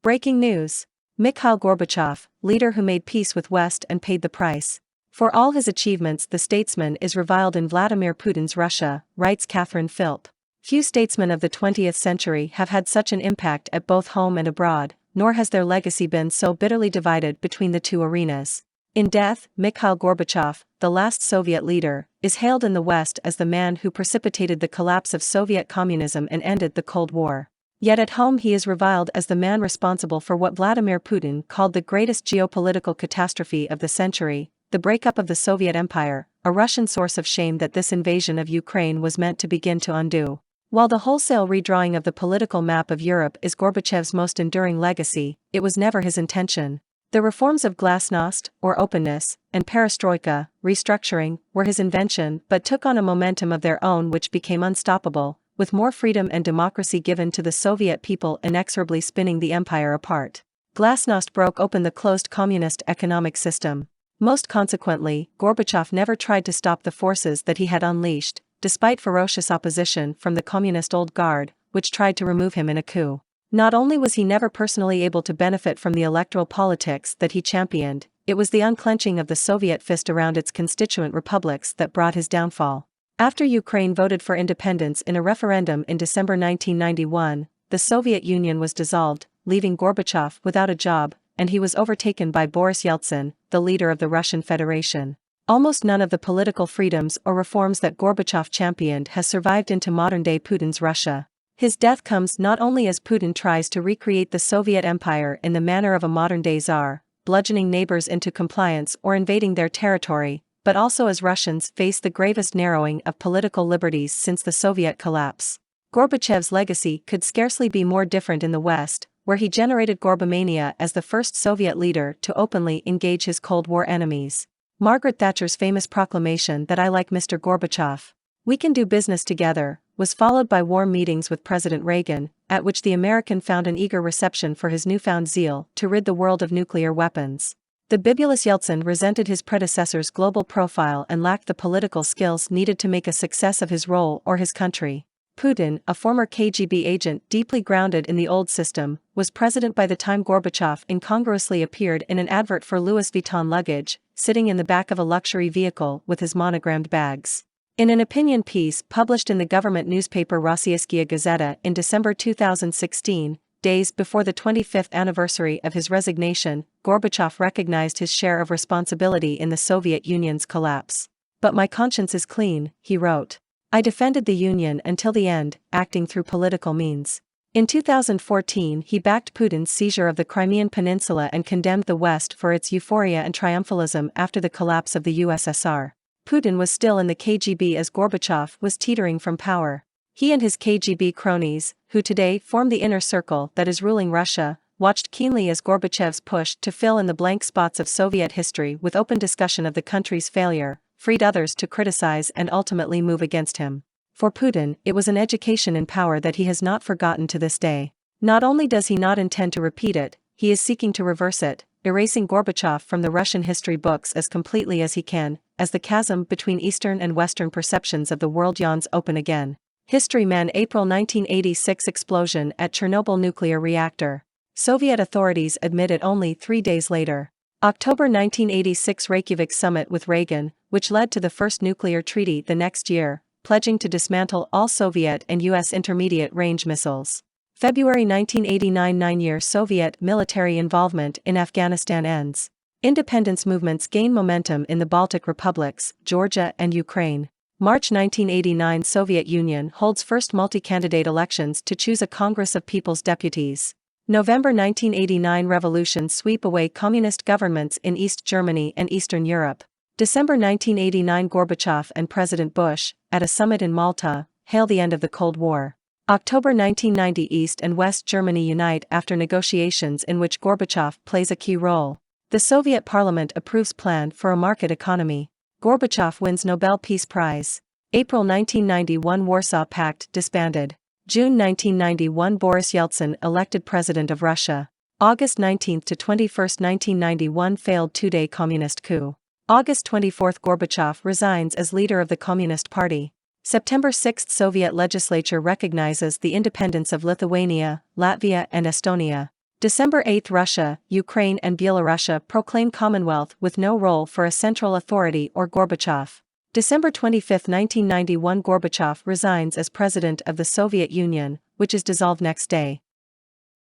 Breaking news. Mikhail Gorbachev, leader who made peace with West and paid the price. For all his achievements, the statesman is reviled in Vladimir Putin's Russia, writes Catherine Philp. Few statesmen of the 20th century have had such an impact at both home and abroad, nor has their legacy been so bitterly divided between the two arenas. In death, Mikhail Gorbachev, the last Soviet leader, is hailed in the West as the man who precipitated the collapse of Soviet communism and ended the Cold War. Yet at home he is reviled as the man responsible for what Vladimir Putin called the greatest geopolitical catastrophe of the century, the breakup of the Soviet Empire, a Russian source of shame that this invasion of Ukraine was meant to begin to undo. While the wholesale redrawing of the political map of Europe is Gorbachev's most enduring legacy, it was never his intention. The reforms of glasnost, or openness, and perestroika, restructuring, were his invention but took on a momentum of their own which became unstoppable, with more freedom and democracy given to the Soviet people inexorably spinning the empire apart. Glasnost broke open the closed communist economic system. Most consequently, Gorbachev never tried to stop the forces that he had unleashed, despite ferocious opposition from the communist old guard, which tried to remove him in a coup. Not only was he never personally able to benefit from the electoral politics that he championed, it was the unclenching of the Soviet fist around its constituent republics that brought his downfall. After Ukraine voted for independence in a referendum in December 1991, the Soviet Union was dissolved, leaving Gorbachev without a job, and he was overtaken by Boris Yeltsin, the leader of the Russian Federation. Almost none of the political freedoms or reforms that Gorbachev championed has survived into modern-day Putin's Russia. His death comes not only as Putin tries to recreate the Soviet Empire in the manner of a modern-day czar, bludgeoning neighbors into compliance or invading their territory, but also as Russians face the gravest narrowing of political liberties since the Soviet collapse. Gorbachev's legacy could scarcely be more different in the West, where he generated Gorbamania as the first Soviet leader to openly engage his Cold War enemies. Margaret Thatcher's famous proclamation that "I like Mr. Gorbachev. We can do business together," was followed by warm meetings with President Reagan, at which the American found an eager reception for his newfound zeal to rid the world of nuclear weapons. The bibulous Yeltsin resented his predecessor's global profile and lacked the political skills needed to make a success of his role or his country. Putin, a former KGB agent deeply grounded in the old system, was president by the time Gorbachev incongruously appeared in an advert for Louis Vuitton luggage, sitting in the back of a luxury vehicle with his monogrammed bags. In an opinion piece published in the government newspaper Rossiyskaya Gazeta in December 2016, days before the 25th anniversary of his resignation, Gorbachev recognized his share of responsibility in the Soviet Union's collapse. "But my conscience is clean," he wrote. "I defended the Union until the end, acting through political means." In 2014 he backed Putin's seizure of the Crimean Peninsula and condemned the West for its euphoria and triumphalism after the collapse of the USSR. Putin was still in the KGB as Gorbachev was teetering from power. He and his KGB cronies, who today form the inner circle that is ruling Russia, watched keenly as Gorbachev's push to fill in the blank spots of Soviet history with open discussion of the country's failure, freed others to criticize and ultimately move against him. For Putin, it was an education in power that he has not forgotten to this day. Not only does he not intend to repeat it, he is seeking to reverse it, erasing Gorbachev from the Russian history books as completely as he can, as the chasm between Eastern and Western perceptions of the world yawns open again. History Man. April 1986 explosion at Chernobyl nuclear reactor. Soviet authorities admit it only 3 days later. October 1986 Reykjavik summit with Reagan, which led to the first nuclear treaty the next year, pledging to dismantle all Soviet and U.S. intermediate-range missiles. February 1989 9-year Soviet military involvement in Afghanistan ends. Independence movements gain momentum in the Baltic republics, Georgia and Ukraine. March 1989 Soviet Union holds first multi-candidate elections to choose a Congress of People's Deputies. November 1989 revolutions sweep away communist governments in East Germany and Eastern Europe. December 1989 Gorbachev and President Bush, at a summit in Malta, hail the end of the Cold War. October 1990 East and West Germany unite after negotiations in which Gorbachev plays a key role. The Soviet Parliament approves plan for a market economy. Gorbachev wins Nobel Peace Prize. April 1991 Warsaw Pact disbanded. June 1991 Boris Yeltsin elected President of Russia. August 19 to 21, 1991 failed two-day communist coup. August 24 Gorbachev resigns as leader of the Communist Party. September 6 Soviet legislature recognizes the independence of Lithuania, Latvia and Estonia. December 8 Russia, Ukraine and Belarus proclaim Commonwealth with no role for a central authority or Gorbachev. December 25, 1991 Gorbachev resigns as President of the Soviet Union, which is dissolved next day.